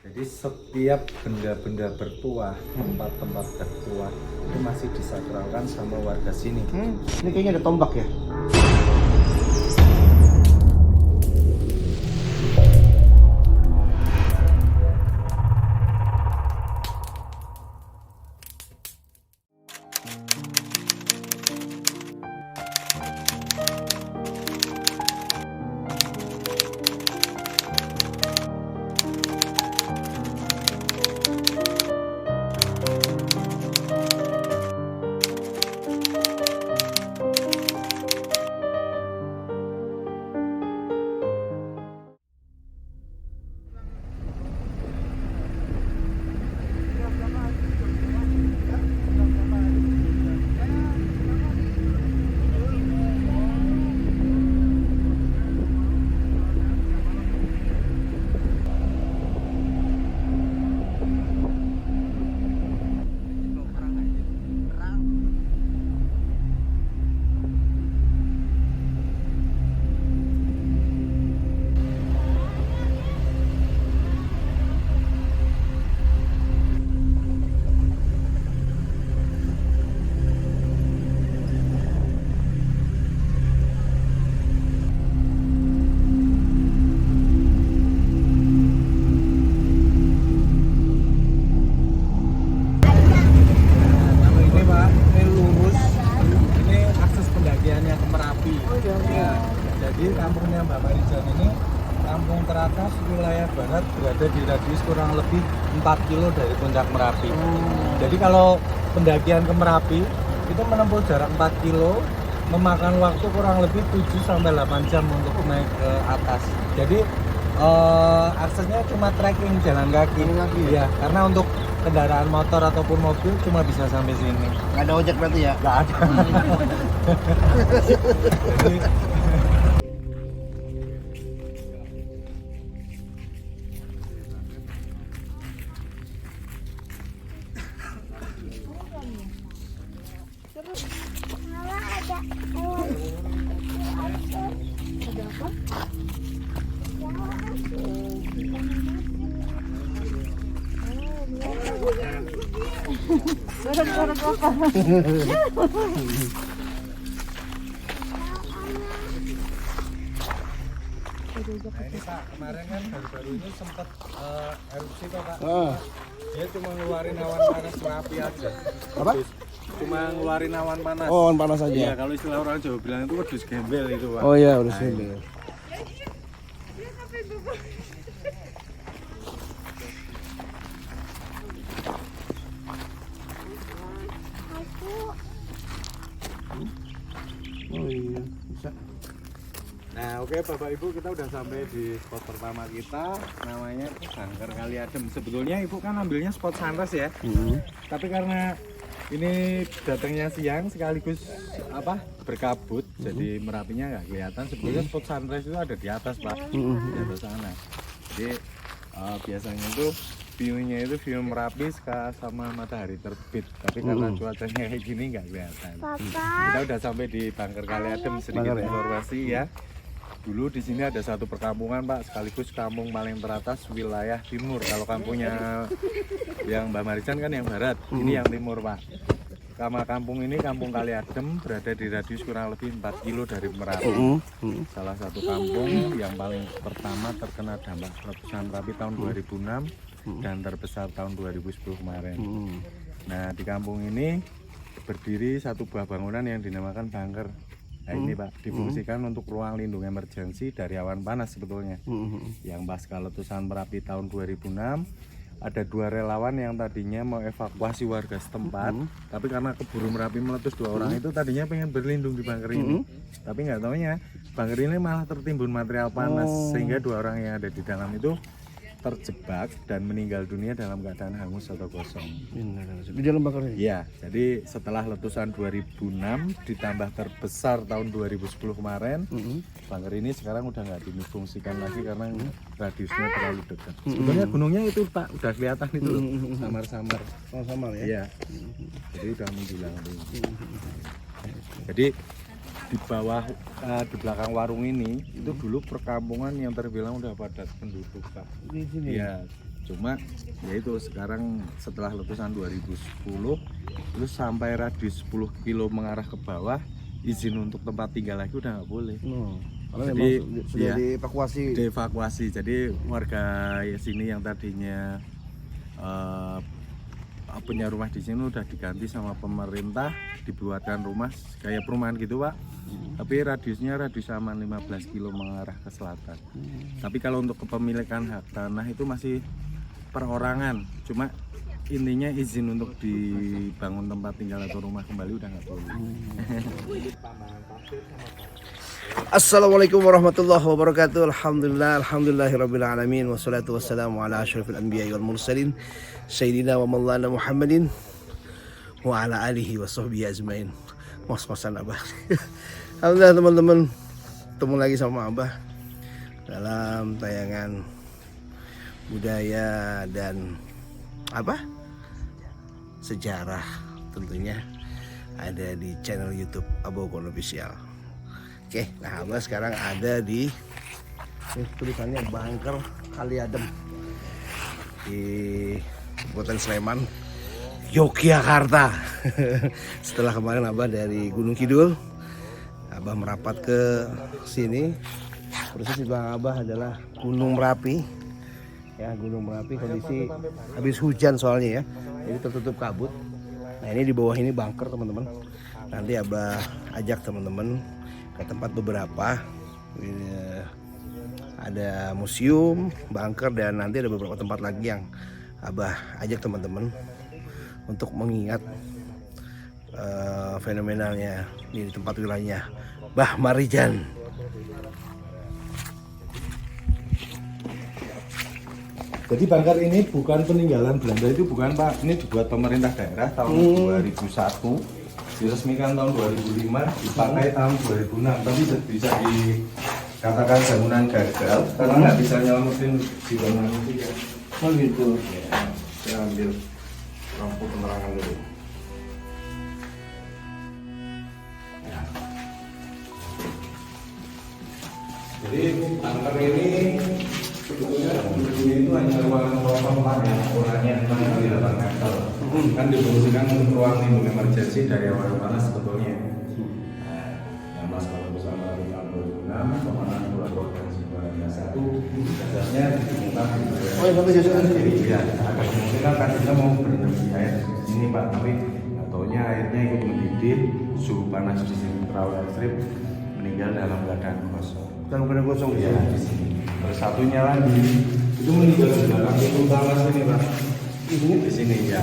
Jadi setiap benda-benda bertuah, tempat-tempat bertuah itu masih disakralkan sama warga sini. Ini kayaknya ada tombak ya. Kalau ini Pak, ini lurus. Ini akses pendakiannya ke Merapi. Ya, jadi kampungnya Mbak Marijan ini kampung teratas wilayah barat berada di radius kurang lebih 4 kilo dari puncak Merapi. Jadi kalau pendakian ke Merapi itu menempuh jarak 4 kilo, memakan waktu kurang lebih 7-8 jam untuk naik ke atas. Jadi aksesnya cuma trekking jalan kaki. Ya, karena untuk kendaraan motor ataupun mobil cuma bisa sampai sini. Nggak ada ojek berarti ya? Nggak ada. Jadi, Mama ada hewan. Ada apa? Suara-suara apa? nah ini Pak, kemarin kan baru-baru ini sempat erupsi Pak. Ah. Dia cuma ngeluarin awan panas Merapi aja. Apa? Cuma ngeluarin awan panas. Oh, panas aja. Iya, kalau istilah orang Jawa bilang itu wedhus gembel itu Pak. Oh iya, udah sini. Oh iya, bisa. Nah oke Bapak Ibu, kita udah sampai di spot pertama kita, namanya Bangker Kali Adem. Sebetulnya Ibu kan ambilnya spot sunrise ya, tapi karena ini datangnya siang sekaligus berkabut, jadi Merapinya nggak kelihatan. Sebetulnya spot sunrise itu ada di atas Pak, di atas sana. Jadi biasanya itu view-nya itu view Merapi sama matahari terbit, tapi karena cuacanya kayak gini nggak kelihatan. Kita udah sampai di Bangker Kali Adem. Sedikit Bangker ya? informasi ya. Dulu di sini ada satu perkampungan Pak, sekaligus kampung paling teratas wilayah timur. Kalau kampungnya yang Mbak Marijan kan yang barat, ini yang timur Pak. Nama kampung ini Kampung Kali Adem, berada di radius kurang lebih 4 kilo dari Merapi. Salah satu kampung yang paling pertama terkena dampak letusan Merapi tahun 2006 dan terbesar tahun 2010 kemarin. Nah di kampung ini berdiri satu buah bangunan yang dinamakan Bangker. Nah ini Pak, difungsikan untuk ruang lindung emergensi dari awan panas sebetulnya. Yang pasca letusan Merapi tahun 2006, ada 2 relawan yang tadinya mau evakuasi warga setempat, tapi karena keburu Merapi meletus 2 orang itu tadinya pengen berlindung di Bangker ini. Tapi nggak taunya Bangker ini malah tertimbun material panas, sehingga 2 orang yang ada di dalam itu terjebak dan meninggal dunia dalam keadaan hangus atau kosong. Di dalam bakar ini? Iya, jadi setelah letusan 2006 ditambah terbesar tahun 2010 kemarin, Bangker ini sekarang udah nggak difungsikan lagi karena radiusnya terlalu dekat. Sebetulnya gunungnya itu Pak, udah kelihatan itu loh, samar-samar. Oh, sama ya? Iya, jadi udah menjulang. Jadi di bawah, di belakang warung ini itu dulu perkampungan yang terbilang udah padat penduduk Pak. Di sini? Iya, Cuma ya itu sekarang setelah letusan 2010 terus sampai radius 10 kilo mengarah ke bawah, izin untuk tempat tinggal lagi udah nggak boleh. Karena Jadi, memang sudah iya. dievakuasi. Dievakuasi. Jadi warga sini yang tadinya punya rumah di sini udah diganti sama pemerintah, dibuatkan rumah kayak perumahan gitu Pak. Tapi radiusnya radius aman 15 kilo mengarah ke selatan. Tapi kalau untuk kepemilikan hak tanah itu masih perorangan. Cuma intinya izin untuk dibangun tempat tinggal atau rumah kembali udah nggak boleh. Assalamualaikum warahmatullahi wabarakatuh. Alhamdulillahirabbil alamin wassalatu wassalamu ala asyrafil anbiya'i wal mursalin sayyidina wa maulana Muhammadin wa ala alihi wa sahbihi ajmain. Mos-mosan Abah. Alhamdulillah teman-teman, ketemu lagi sama Abah dalam tayangan budaya dan sejarah, tentunya ada di channel YouTube Abokon Official. Oke, nah Abah sekarang ada di tulisannya Bangker Kali Adem di Kabupaten Sleman, Yogyakarta. Setelah kemarin Abah dari Gunung Kidul, Abah merapat ke sini. Persis di belakang Abah adalah Gunung Merapi. Ya, Gunung Merapi kondisi habis hujan soalnya ya, jadi tertutup kabut. Nah ini di bawah ini bunker teman-teman. Nanti Abah ajak teman-teman ke tempat beberapa. Ini ada museum, bunker, dan nanti ada beberapa tempat lagi yang Abah ajak teman-teman untuk mengingat fenomenalnya di tempat wilayahnya Bah Marijan. Jadi bunker ini bukan peninggalan Belanda, itu bukan Pak. Ini dibuat pemerintah daerah tahun 2001, diresmikan tahun 2005, dipakai tahun 2006. Tapi bisa dikatakan bangunan gagal karena nggak bisa nyelamatin di bangunan itu ya. Oh gitu. Ya, saya ambil lampu penerangan dulu. Ya. Jadi bunker ini sebetulnya itu hanya ruangan kosong Pak, yang ukurannya 6x8 meter. Kan difungsikan untuk ruang lindung emergensi dari awan panas sebetulnya. Nah, yang Mas kalau bersama tahun 2006, pemenang dua provinsi 2021, dasarnya ditemukan di Oh ya, sampai jasa sendiri. ya, agak kemungkinan tadinya mau berendam di air di sini Pak, tapi ataunya airnya ikut mendidih, suhu panas di sini terlalu ekstrim, meninggal dalam keadaan kosong. Dalam keadaan kosong Ya, di sini. Terus satunya lagi itu meninggal di belakang pintu utama sini Pak. Di sini ya.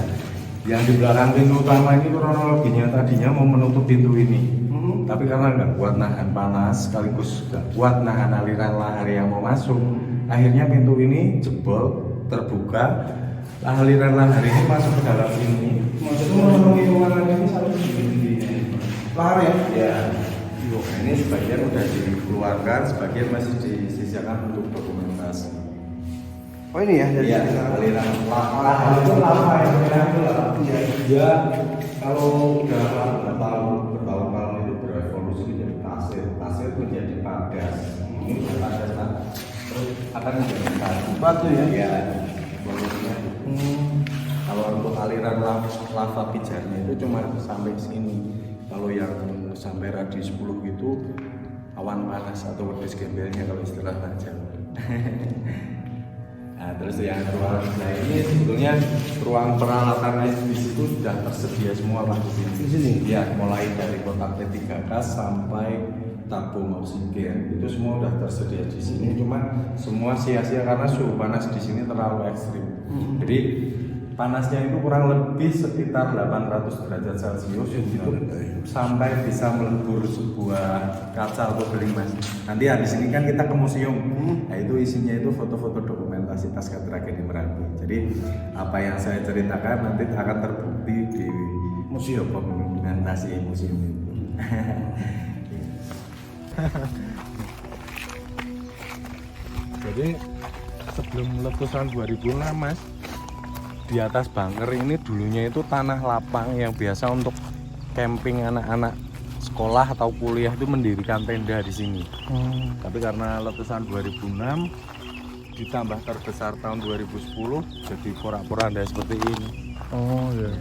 Yang di belakang pintu utama ini kronologinya tadinya mau menutup pintu ini. Tapi karena nggak kuat nahan panas, sekaligus nggak kuat nahan aliran lahar yang mau masuk, akhirnya pintu ini jebol, terbuka, aliran lahar ini masuk ke dalam ini. Maksudnya memenuhi ruangan ini satu sisi lahar ya? Ya. Nah, ini sebagian udah dikeluarkan, sebagian masih disisakan untuk dokumentasi. Oh ini ya? Iya, aliran lahar itu lama ya, dia kalau udah bertahun-tahun itu berevolusi menjadi pasir menjadi padas. Ini udah padas Pak. Terus akan menjadi Batu ya? Iya, volume-nya. Kalau untuk aliran lava pijarnya itu cuma sampai sini. Kalau yang sampai radius 10 gitu awan panas atau wedus gembelnya kalau istilah tajam. Nah, terus yang ruang ini sebetulnya ruang peralatan di situ sudah tersedia semua Pak di sini. Di sini? Ya, mulai dari kotak P3K sampai tabung oksigen itu semua sudah tersedia di sini. Cuma semua sia-sia karena suhu panas di sini terlalu ekstrim. Jadi panasnya itu kurang lebih sekitar 800 derajat Celcius itu sampai bisa melebur sebuah kaca atau beling Mas. Nanti habis ini kan kita ke museum. Nah itu isinya itu foto-foto dokumentasi pasca tragedi Merapi. Jadi apa yang saya ceritakan nanti akan terbukti di museum dokumentasi museum itu. Jadi sebelum letusan 2006 Mas, di atas bunker ini dulunya itu tanah lapang yang biasa untuk camping anak-anak sekolah atau kuliah itu mendirikan tenda di sini. Tapi karena letusan 2006 ditambah terbesar tahun 2010 jadi porak-poranda seperti ini. Oh iya.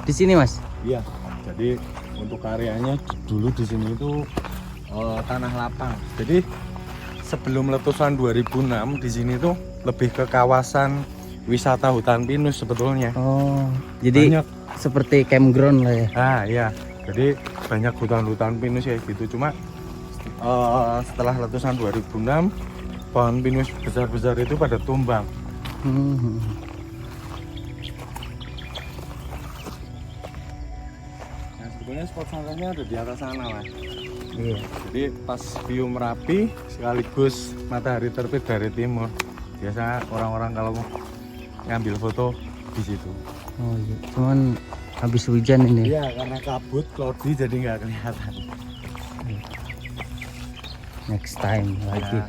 Di sini Mas? Iya, jadi untuk areanya dulu di sini itu tanah lapang. Jadi sebelum letusan 2006 di sini tuh lebih ke kawasan wisata hutan pinus sebetulnya. Oh, jadi Banyak. seperti campground lah ya? Ah iya, jadi banyak hutan-hutan pinus ya gitu. Cuma setelah letusan 2006 pohon pinus besar-besar itu pada tumbang. Hmm. Nah sebetulnya spot sananya ada di atas sana lah. Iya. Jadi pas view Merapi sekaligus matahari terbit dari timur. Biasa orang-orang kalau mau ngambil foto di situ. Oh iya. Cuman habis hujan ini. Iya karena kabut, cloudy jadi nggak kelihatan. Next time lagi. Ya.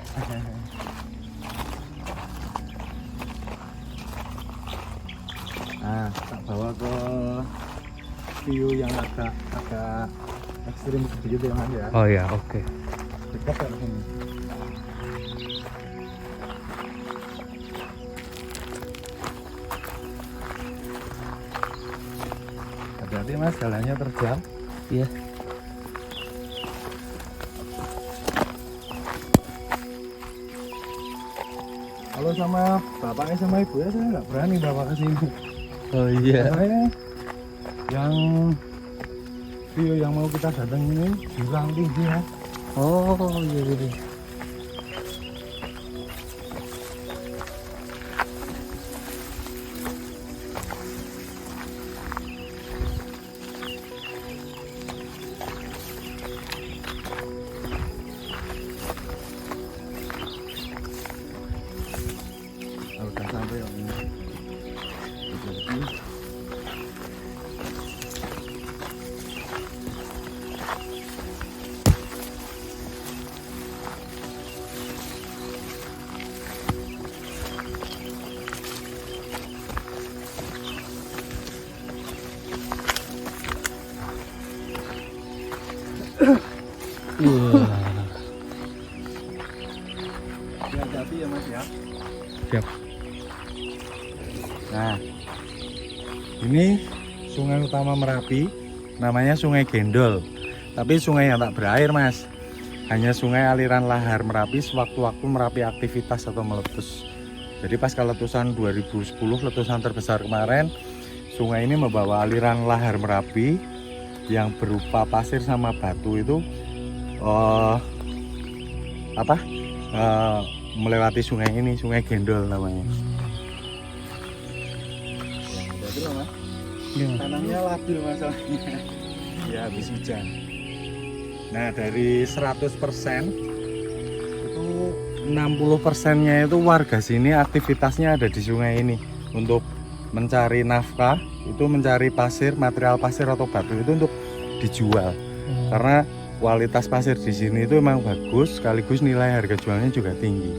Nah, tak bawa ke view yang agak ekstrim sedikit ya Mas ya. Oh ya, oke. Dekat kan sini. Hati-hati Mas, jalannya terjal. Iya. Kalau sama bapaknya sama ibu ya saya nggak berani bawa ke sini. Oh iya. Soalnya yang view yang mau kita datang ini jurang tinggi ya. Oh iya iya. Udah sampai yang ini. Hati-hati ya Mas ya. Siap. Nah, ini sungai utama Merapi, namanya Sungai Gendol. Tapi sungai yang tak berair Mas, hanya sungai aliran lahar Merapi sewaktu-waktu Merapi aktivitas atau meletus. Jadi pas letusan 2010, letusan terbesar kemarin, sungai ini membawa aliran lahar Merapi yang berupa pasir sama batu itu melewati sungai ini, Sungai Gendol namanya. Ya, Mas. Iya. Tanamnya labil masalahnya. Ya habis hujan. Nah dari 100% itu 60%-nya itu warga sini aktivitasnya ada di sungai ini untuk mencari nafkah, itu mencari pasir, material pasir atau batu itu untuk dijual. Karena kualitas pasir di sini itu memang bagus, sekaligus nilai harga jualnya juga tinggi.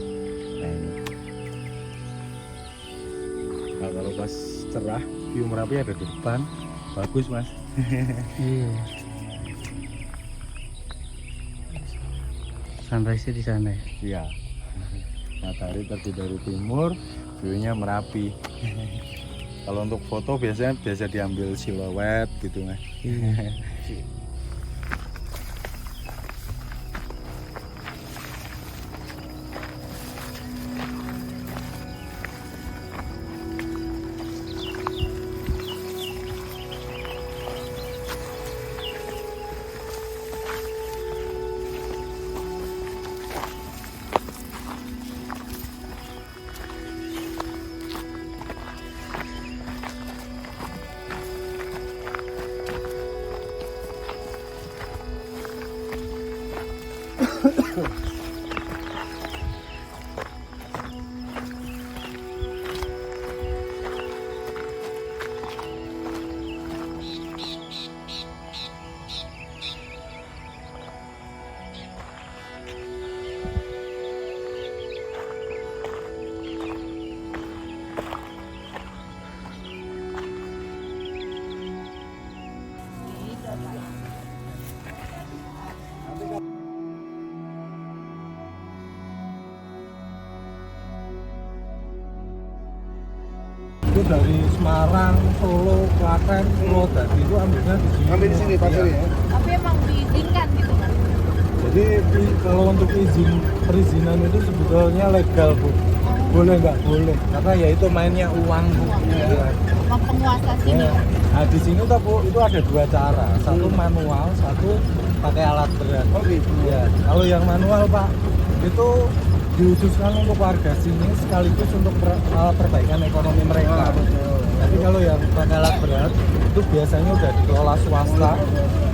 Nah ini. Nah kalau pas cerah, view Merapi ada di depan, bagus Mas. Iya. Sunrise di sana ya. Iya. Matahari terbit dari timur, view-nya Merapi. Kalau untuk foto biasanya biasa diambil siluet gitu Mas. Iya. itu dari Semarang, Solo, Klaten, Purwodadi itu ambilnya di sini. Ambil di sini pasir ya. Tapi emang diizinkan gitu kan? Jadi kalau untuk perizinan itu sebetulnya legal Bu. Boleh nggak boleh, karena ya itu mainnya uang Bu. Ya. Sama penguasa sini. Ya. Nah di sini tuh Bu itu ada dua cara, satu manual, satu pakai alat berat. Oh gitu. Ya, kalau yang manual Pak itu dihususkan untuk warga sini sekaligus untuk perbaikan ekonomi mereka. Betul. Tapi kalau yang pakai alat berat itu biasanya udah dikelola swasta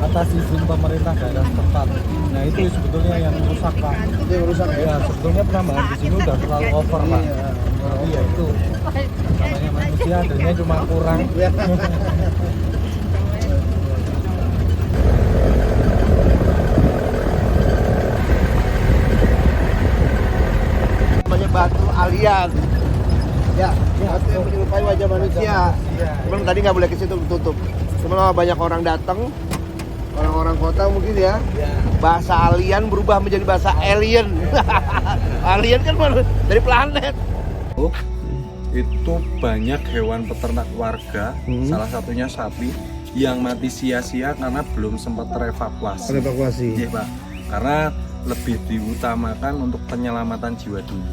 atas izin pemerintah daerah setempat. Nah itu sebetulnya yang rusak Pak. Itu yang rusak ya. Ya sebetulnya penambahan di sini udah terlalu over Pak. Iya. Iya itu namanya manusia adanya cuma kurang. Ya. Namanya batu alien. Ya, batu yang menyerupai wajah manusia. Cuman tadi nggak boleh ke situ, tutup. Cuma banyak orang datang, orang-orang kota mungkin ya. Bahasa alien berubah menjadi bahasa alien. Alien kan dari planet. Itu banyak hewan peternak warga, salah satunya sapi yang mati sia-sia karena belum sempat terevakuasi. Evakuasi. Iya Pak, karena lebih diutamakan untuk penyelamatan jiwa dulu.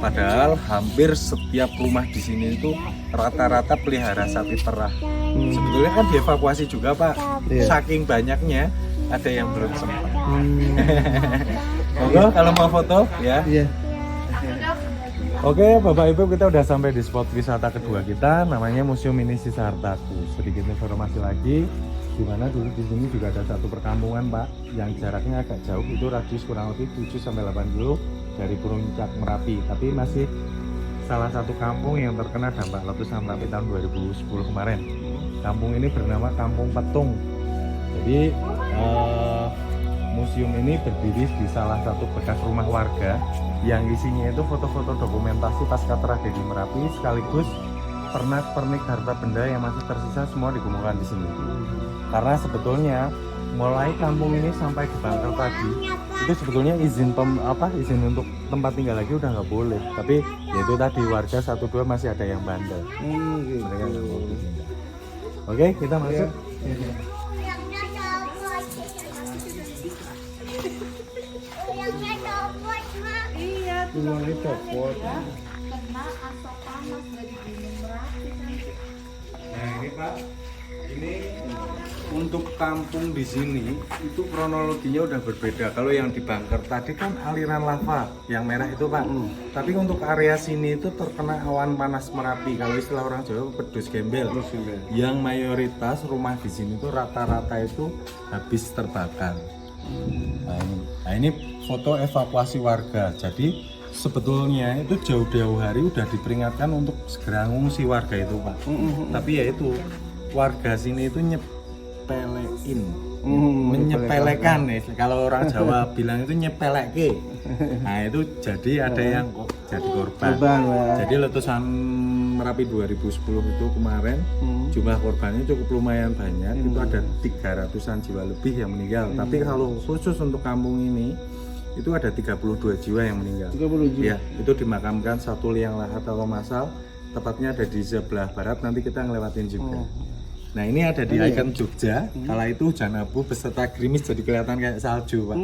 Padahal hampir setiap rumah di sini itu rata-rata pelihara sapi perah. Sebetulnya kan dievakuasi juga Pak. Iya. Saking banyaknya ada yang belum sempat. Monggo kalau mau foto ya. Iya. Oke Bapak Ibu, kita udah sampai di spot wisata kedua kita, namanya Museum Mini Sisa Hartaku. Sedikit informasi lagi, di mana dulu di sini juga ada satu perkampungan Pak, yang jaraknya agak jauh, itu radius kurang lebih 7-8 kilo dari Puncak Merapi. Tapi masih salah satu kampung yang terkena dampak letusan Merapi tahun 2010 kemarin. Kampung ini bernama Kampung Petung. Jadi museum ini berdiri di salah satu bekas rumah warga yang isinya itu foto-foto dokumentasi pasca tragedi Merapi sekaligus pernak-pernik harta benda yang masih tersisa semua dikumpulkan di sini. Karena sebetulnya mulai kampung ini sampai di Bangker tadi itu sebetulnya izin untuk tempat tinggal lagi udah nggak boleh. Tapi yaitu tadi warga 1-2 masih ada yang bandel. Gitu. Mereka nggak mau pindah. Oke, kita masuk. Uyangnya copot. Uyangnya copot, Mak. Iya, Ini copot. kena asap panas dari Gunung Merapi nanti. Nah ini Pak, ini untuk kampung di sini itu kronologinya udah berbeda. Kalau yang di Bangker tadi kan aliran lava yang merah itu Pak. Tapi untuk area sini itu terkena awan panas Merapi. Kalau istilah orang Jawa pedus gembel. Yang mayoritas rumah di sini itu rata-rata itu habis terbakar. Nah ini foto evakuasi warga. Jadi sebetulnya itu jauh-jauh hari udah diperingatkan untuk segera ngungsi warga itu Pak. Tapi ya itu warga sini itu nyepelein, menyepelekan nih. Kalau orang Jawa bilang itu nyepeleke. Nah itu jadi ada yang kok jadi korban. Jadi letusan Merapi 2010 itu kemarin jumlah korbannya cukup lumayan banyak. Itu ada 300-an jiwa lebih yang meninggal. Tapi kalau khusus untuk kampung ini itu ada 32 jiwa yang meninggal. 30 jiwa. Ya, itu dimakamkan satu liang lahat atau massal, tepatnya ada di sebelah barat, nanti kita ngelewatin juga. Nah ini ada di ikon Jogja, kala itu hujan abu beserta gerimis jadi kelihatan kayak salju Pak.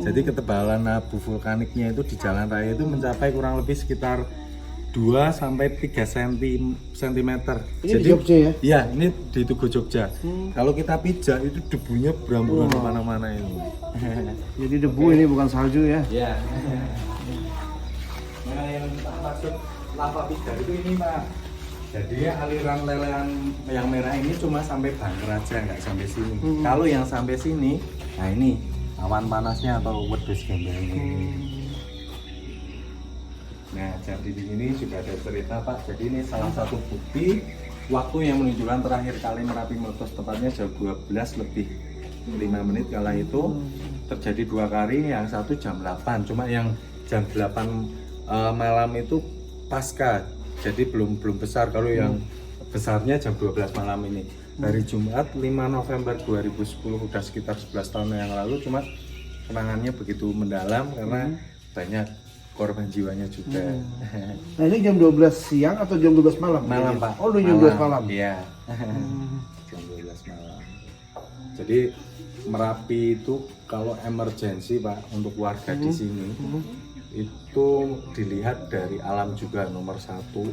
Jadi ketebalan abu vulkaniknya itu di jalan raya itu mencapai kurang lebih sekitar 2-3 cm. Ini di Jogja ya? Iya, ini di Tugu Jogja. Kalau kita pijak itu debunya beramburan kemana-mana ini. Jadi debu ini bukan salju ya? Iya. Nah yang kita maksud lava pijak itu ini Pak. Jadi aliran lelehan yang merah ini cuma sampai Bangker aja, nggak sampai sini. Kalau yang sampai sini, nah ini awan panasnya atau wedus gembel ini. Nah, jadi di sini juga ada cerita Pak. Jadi ini salah satu bukti waktu yang menunjukkan terakhir kali Merapi meletus, tepatnya jam 12 lebih 5 menit. Kala itu terjadi 2 kali, yang satu jam 8. Cuma yang jam 8 malam itu pasca. Jadi belum besar. Kalau yang besarnya jam 12 malam ini. Hari Jumat 5 November 2010, udah sekitar 11 tahun yang lalu. Cuma kenangannya begitu mendalam karena banyak korban jiwanya juga. Nah ini jam 12 siang atau jam 12 malam? Malam Pak. Oh udah jam 12 malam? Iya. Jam 12 malam. Jadi Merapi itu kalau emergensi Pak untuk warga di sini itu dilihat dari alam juga nomor satu.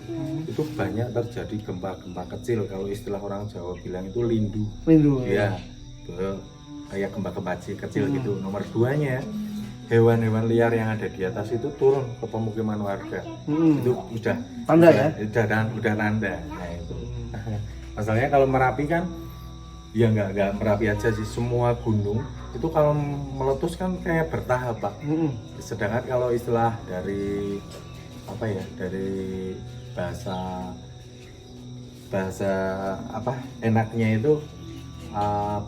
Itu banyak terjadi gempa-gempa kecil, kalau istilah orang Jawa bilang itu lindu. Lindu Ya, betul. Kayak gempa-gempa kecil gitu. Nomor duanya hewan-hewan liar yang ada di atas itu turun ke pemukiman warga. Itu udah tanda ya? Udah tanda. Nah itu. Masalahnya kalau Merapi kan ya nggak Merapi aja sih, semua gunung itu kalau meletus kan kayak bertahap Pak. Sedangkan kalau istilah dari apa ya, dari bahasa apa enaknya itu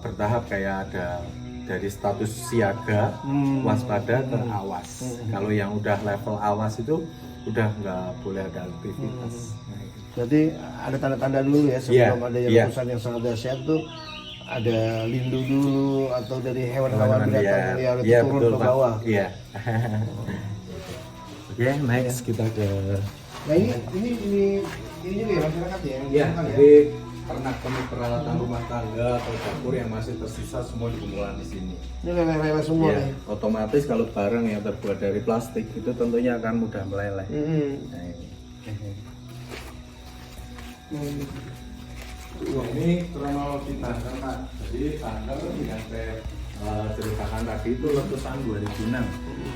bertahap, kayak ada dari status siaga, waspada ke awas. Kalau yang udah level awas itu udah nggak boleh ada aktivitas. Berarti ada tanda-tanda dulu ya sebelum ada yang letusan yang sangat dahsyat tuh, ada lindu dulu atau dari hewan-hewan binatang liar itu turun ke bawah. Iya. Oke, next kita ke. Nah ini juga ya masyarakat ya? Iya, jadi pernak-pernik peralatan rumah tangga atau dapur yang masih tersisa semua dikumpulkan di sini. Ini lele-lele semua Ya, nih. otomatis kalau barang yang terbuat dari plastik itu tentunya akan mudah meleleh. Nah, ini kronologi tanggal Pak. Jadi tanggal yang saya ceritakan tadi itu letusan 2006.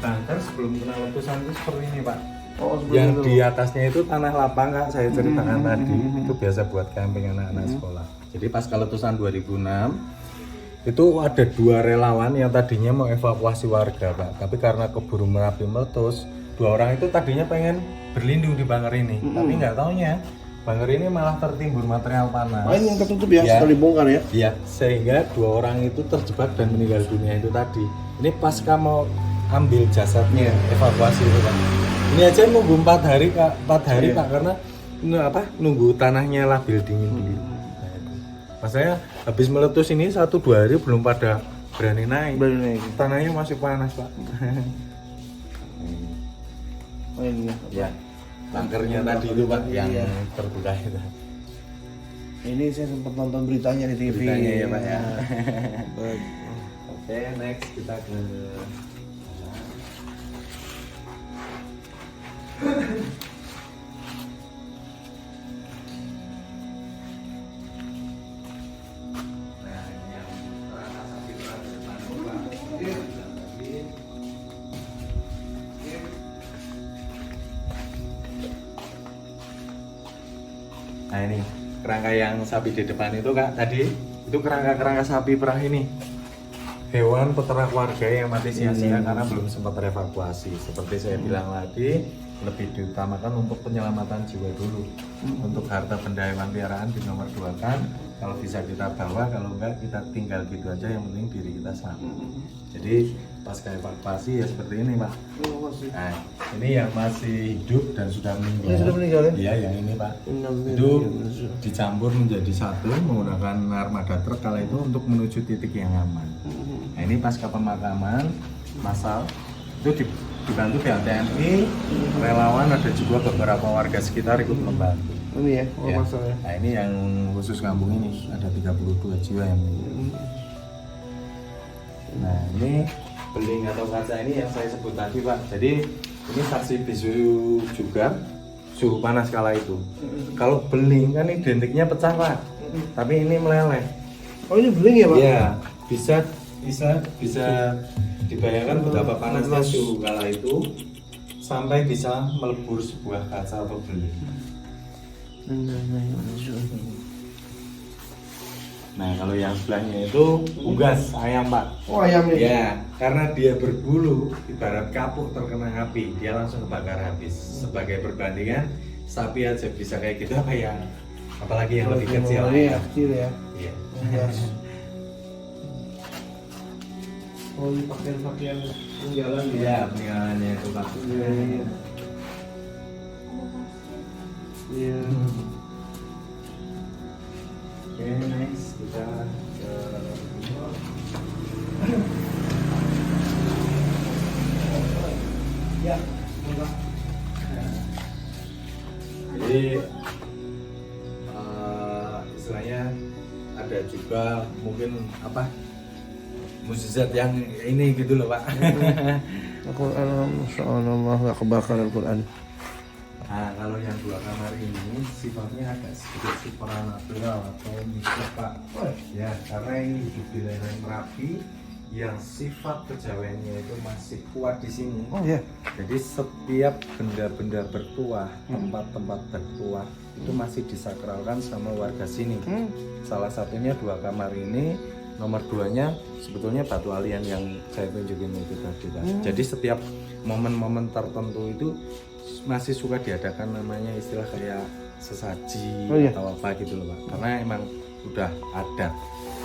Tanggal sebelum kena letusan itu seperti ini Pak. Yang di atasnya itu tanah lapang Kak, saya ceritakan tadi. Itu biasa buat camping anak-anak sekolah. Jadi pas letusan 2006 itu ada 2 relawan yang tadinya mau evakuasi warga Pak. Tapi karena keburu Merapi meletus, 2 orang itu tadinya pengen berlindung di bunker ini. Tapi nggak taunya bunker ini malah tertimbun material panas. Ini yang tertutup ya, setelah dibongkar ya? Iya, sehingga 2 orang itu terjebak dan meninggal dunia itu tadi. Ini pas kamu ambil jasadnya, evakuasi itu Pak. Ini aja nunggu 4 hari Kak, 4 hari Pak, karena nunggu tanahnya labil dingin dulu. Nah, itu. Pas saya habis meletus ini 1-2 hari belum pada berani naik. Tanahnya masih panas Pak. Oh ini Ya. Bunkernya tadi itu Pak yang terbuka itu. Ini saya sempat nonton beritanya di TV. Beritanya ya Pak ya. Oke, next kita ke Nah ini kerangka yang sapi di depan itu Kak, tadi itu kerangka sapi perah ini. Hewan peternak warga yang mati sia-sia karena belum sempat evakuasi. Seperti saya bilang tadi, lebih diutamakan untuk penyelamatan jiwa dulu. Untuk harta benda hewan piaraan dinomor 2-kan. Kalau bisa kita bawa, kalau enggak kita tinggal gitu aja, yang penting diri kita selamat. Jadi pasca evakuasi ya seperti ini Pak. Nah, ini yang masih hidup dan sudah meninggal. Ini sudah meninggal ya? Iya, yang ini Pak. Itu dicampur menjadi satu menggunakan armada truk kala itu untuk menuju titik yang aman. Nah, ini pasca pemakaman massal itu dibantu pihak TNI, relawan, ada juga beberapa warga sekitar ikut membantu. Ini ya, masalah ya. Nah ini yang khusus kampung ini ada 32 jiwa yang meninggal. Nah ini beling atau kaca ini yang saya sebut tadi Pak. Jadi ini saksi bisu juga suhu panas kala itu. Kalau beling kan identiknya pecah Pak, tapi ini meleleh. Oh ini beling ya Pak? Iya, bisa dibayangkan betapa panasnya suhu kala itu sampai bisa melebur sebuah kaca atau beling. Nah kalau yang sebelahnya itu unggas ayam Pak. Oh ayam ini? Ya, karena dia berbulu ibarat kapuk terkena api, dia langsung kebakar habis. Sebagai perbandingan, sapi aja bisa kayak gitu, apa ya? Apalagi yang lebih kecil. Iya kecil ya. Iya. Oh ini pakaian peninggalan ya? Iya, peninggalannya itu Pak. Iya. Oke, next kita ke ya, Jadi istilahnya ada juga mungkin apa mukjizat yang ini gitu loh Pak. Al-Quran, Masya Allah, nggak kebakar Al-Quran. Nah kalau yang 2 kamar ini sifatnya agak sedikit supernatural atau mistis Pak. Ya karena ini hidup di lereng Merapi yang sifat kejawennya itu masih kuat di sini. Oh ya. Jadi setiap benda-benda bertuah, tempat-tempat bertuah itu masih disakralkan sama warga sini. Salah satunya 2 kamar ini, nomor 2-nya sebetulnya batu alian yang saya tunjukin itu tadi. Jadi setiap momen-momen tertentu itu masih suka diadakan namanya istilah kayak sesaji atau apa gitu loh Pak. Karena emang udah ada.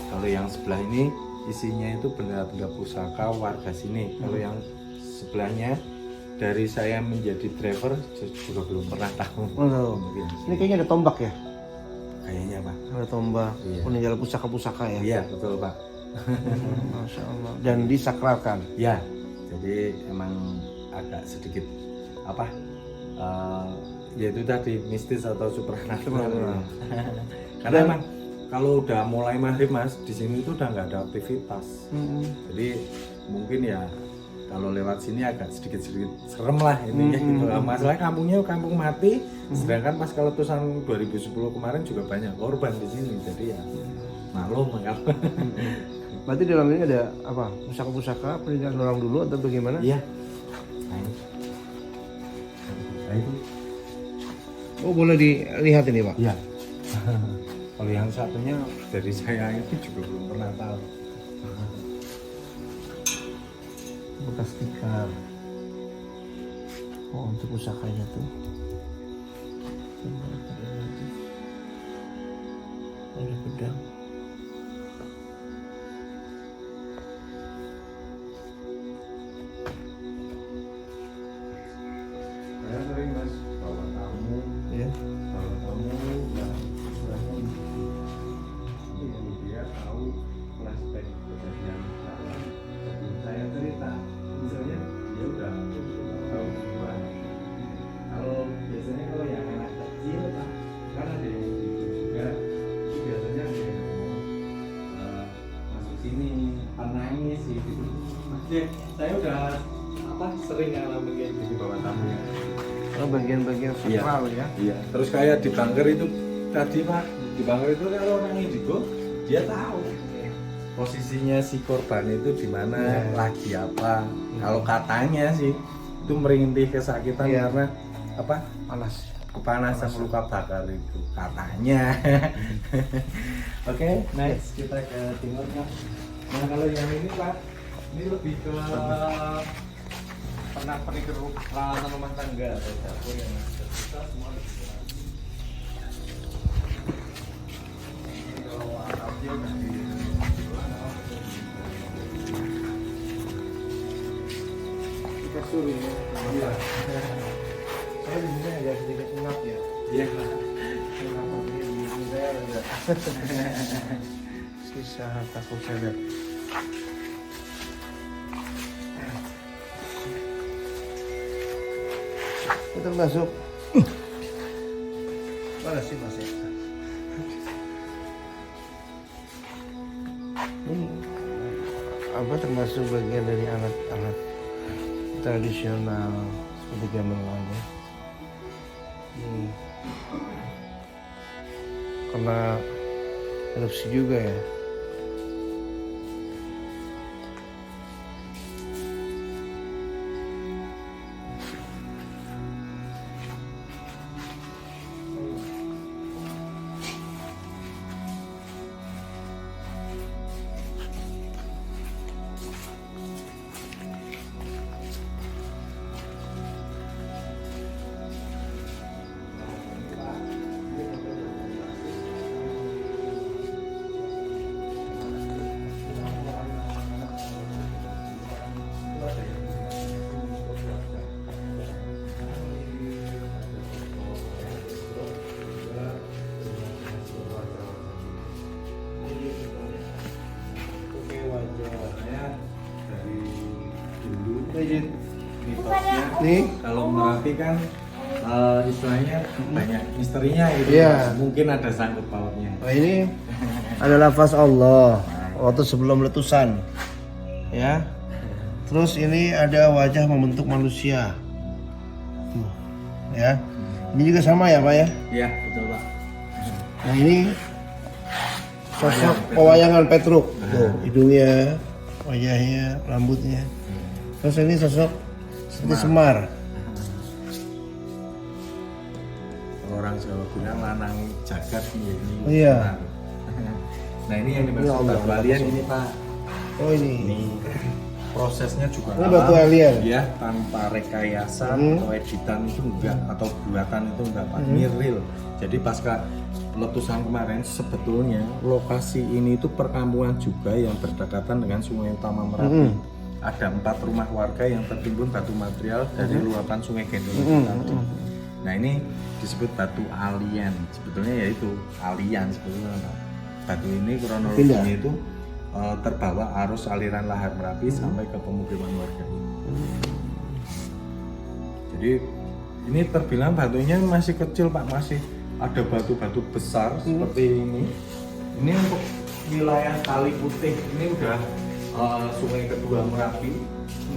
Kalau yang sebelah ini isinya itu benda-benda pusaka warga sini. Kalau yang sebelahnya dari saya menjadi driver juga belum pernah tahu. Mungkin. Ini kayaknya ada tombak ya? Kayaknya Pak. Ada tombak, Iya. peninggalan pusaka-pusaka ya? Iya betul Pak. Masya Allah. Dan disakralkan. Ya, jadi emang agak sedikit apa? Ya itu tadi mistis atau supernatural. Karena emang kalau udah mulai maghrib Mas, di sini itu udah nggak ada aktivitas. Jadi mungkin ya kalau lewat sini agak sedikit serem lah intinya gitu. Masalah kampungnya kampung mati, sedangkan pas keletusan 2010 kemarin juga banyak korban di sini. Jadi ya maklum ya. Berarti di dalam ini ada apa? Pusaka-pusaka peninggalan orang dulu atau bagaimana? Iya. Nah, itu. Oh boleh dilihat ini Pak? Iya. Kalau yang satunya dari saya itu juga belum pernah tahu. Bekas tikar. Oh untuk pusakanya tuh. Ada pedang. Saya sering Mas bawa tamu, Ya. bawa tamu yang istilahnya yang dia tahu flashback kejadian saya. Jadi saya cerita, misalnya dia udah tahu duluan. Kalau biasanya kalau yang anak kecil Pak, kan ada yang gitu juga. Itu biasanya ada yang ngomong masuk sini, nangis gitu. Maksudnya saya udah apa sering ngalamin kayak gitu bawa tamu yang Oh bagian-bagian sakral ya? iya. Terus kayak di bunker itu tadi Pak, di bunker itu kalau orang indigo dia tahu posisinya si korban itu di mana, lagi apa. Kalau katanya sih itu merintih kesakitan karena apa? Panas. Kepanasan luka bakar itu katanya. Oke, next kita ke timur Pak. Nah kalau yang ini Pak, ini lebih ke pernak-pernik peralatan rumah tangga atau dapur yang ada. Kita semua ada di dalam. Ini kalau atapnya udah di Kasur ini. iya. Saya di sini agak sedikit ngap ya. Iya. Kenapa ini di saya ada sisa takut saya lihat. Itu masuk. Mana sih Mas ya? Ini apa termasuk bagian dari alat-alat tradisional seperti gamelan ya? Karena erupsi juga ya. Legit. Mitosnya Nih. kalau Merapi kan Istilahnya banyak misterinya gitu. Iya. Mungkin ada sangkut pautnya. Nah, ini adalah lafaz Allah waktu sebelum letusan, ya. Terus ini ada wajah membentuk manusia, tuh, ya. Ini juga sama ya Pak ya. Iya, betul Pak. Nah ini sosok pewayangan Petruk, tuh hidungnya, wajahnya, rambutnya. Terus ini sosok seperti Semar. Orang Jawa bilang lanang jagat ini. Iya. Nah ini yang dimaksud Ya Allah, batu alien ini Pak. Oh ini. Ini prosesnya juga Ini batu alien. ya, tanpa rekayasa atau editan itu enggak, atau buatan itu enggak Pak. Ini real. Jadi pasca letusan kemarin sebetulnya lokasi ini itu perkampungan juga yang berdekatan dengan Sungai Utama Merapi. Ada 4 rumah warga yang tertimbun batu material dari luapan Sungai Gendong itu tadi. Nah ini disebut batu alien, sebetulnya yaitu alien sebetulnya. Batu ini kronologinya itu terbawa arus aliran lahar Merapi sampai ke pemukiman warga ini. Jadi ini terbilang batunya masih kecil Pak, masih ada batu-batu besar seperti ini. Ini untuk wilayah Kali Putih, ini udah sungai kedua Merapi,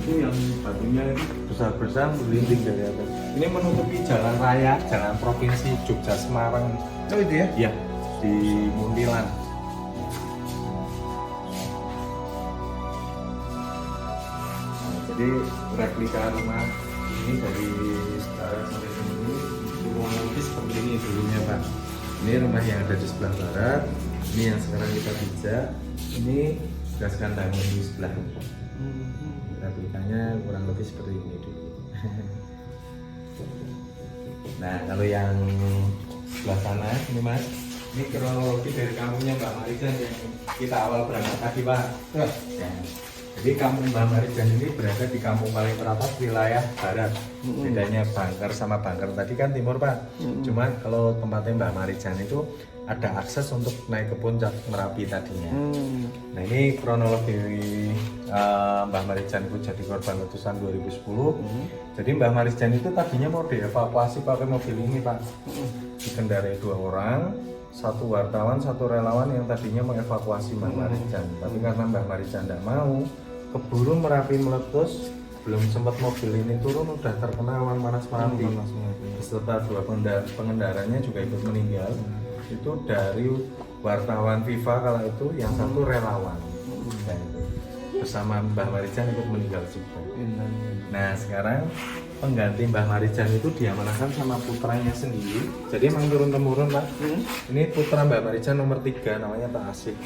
itu yang batunya itu besar-besar melintang dari atas. Ini menutupi jalan raya, jalan provinsi Jogja Semarang. Oh itu ya? Ya, di Muntilan. Jadi replika rumah ini dari sekarang sampai sini kurang lebih seperti ini dulunya Pak. Ini rumah yang ada di sebelah barat, ini yang sekarang kita pijak, ini gas kandangan di sebelah. Replikanya kurang lebih seperti ini dulu. Nah kalau yang sebelah sana ini Mas, ini kronologi dari kampungnya Mbak Marijan yang kita awal berangkat tadi Pak. Ya. Jadi kampung Mbak Marijan ini berada di kampung paling teratas wilayah barat. Bedanya Bangker sama Bangker tadi kan timur Pak. Cuman kalau tempatnya Mbak Marijan itu ada akses untuk naik ke puncak Merapi tadinya. Nah ini kronologi Mbah Marijan itu jadi korban letusan 2010. Jadi Mbah Marijan itu tadinya mau dievakuasi pakai mobil ini Pak. Dikendarai 2 orang, 1 wartawan, 1 relawan yang tadinya mau evakuasi Mbah Marijan. Tapi karena Mbah Marijan tidak mau, keburu Merapi meletus, belum sempat mobil ini turun udah terkena awan panas Merapi. Beserta 2 pengendaranya juga ikut meninggal. Itu dari wartawan FIFA kala itu, yang 1 relawan. Nah, itu. Bersama Mbah Marijan ikut meninggal juga. Nah sekarang pengganti Mbah Marijan itu diamanahkan sama putranya sendiri. Jadi emang turun-temurun Pak. Ini putra Mbah Marijan nomor 3 namanya Pak Asih.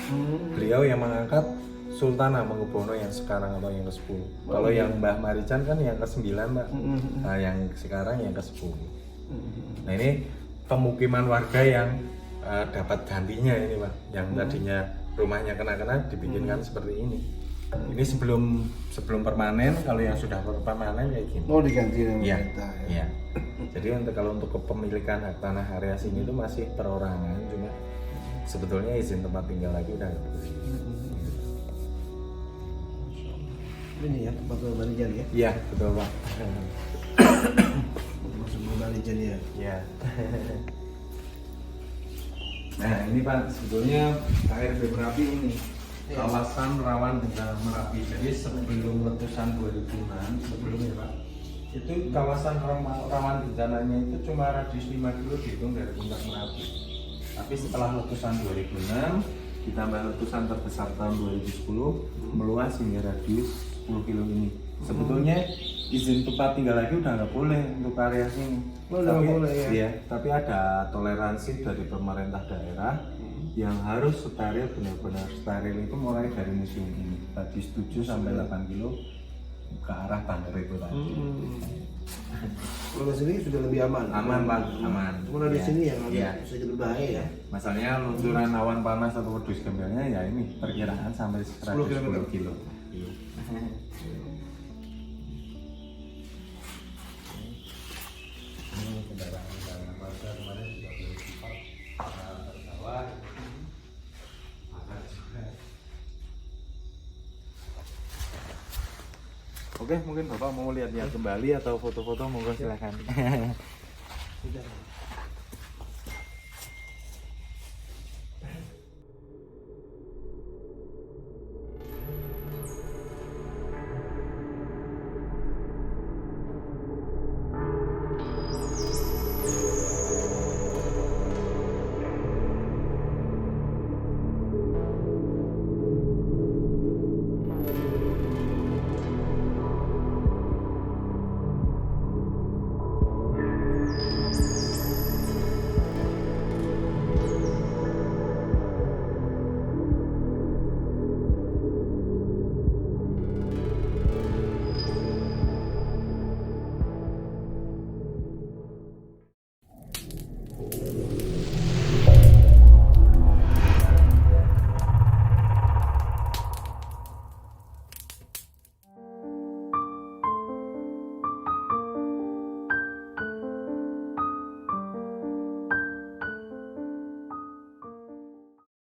Beliau yang mengangkat Sultan Hamengkubuwono yang sekarang atau yang ke-10. Kalau yang Mbah Marijan kan yang ke-9 Pak. Nah yang sekarang yang ke-10. Nah ini pemukiman warga yang dapat gantinya ini Pak. Yang tadinya rumahnya kena-kena dibikinkan seperti ini. Ini sebelum permanen, kalau yang sudah permanen kayak gini. Oh diganti dengan Iya. pemerintah, ya. Iya. Jadi kalau untuk kepemilikan hak tanah area sini itu masih perorangan, cuma sebetulnya izin tempat tinggal lagi udah nggak boleh. Ini ya tempat Mbak Marijan ya. Iya betul Pak. Masuk Mbak Marijan ya. Iya. Nah ini Pak, sebetulnya KRB Merapi ini kawasan rawan bencana Merapi. Jadi sebelum letusan 2006, sebelumnya Pak, itu kawasan rawan bencananya itu cuma radius 5 km dihitung dari puncak Merapi. Tapi setelah letusan 2006 ditambah letusan terbesar tahun 2010 meluas hingga radius 10 km ini. Sebetulnya izin tempat tinggal lagi udah nggak boleh untuk area sini. Oh, udah nggak boleh ya? Iya, tapi ada toleransi dari pemerintah daerah yang harus steril, benar-benar steril itu mulai dari museum ini. Tadi 7 sampai 8 kilo ke arah Bangker itu tadi. Kalau sini sudah lebih aman. Aman Pak, aman. Cuma di Iya. sini yang Iya. agak sedikit berbahaya ya. Masalahnya luncuran awan panas atau wedus gembelnya ya ini perkiraan sampai 10 10 kilo. Iya. Ini kendaraan warga kemarin juga boleh dipark terbawah. Oke, mungkin Bapak mau lihat-lihat kembali atau foto-foto, monggo silakan. Sudah.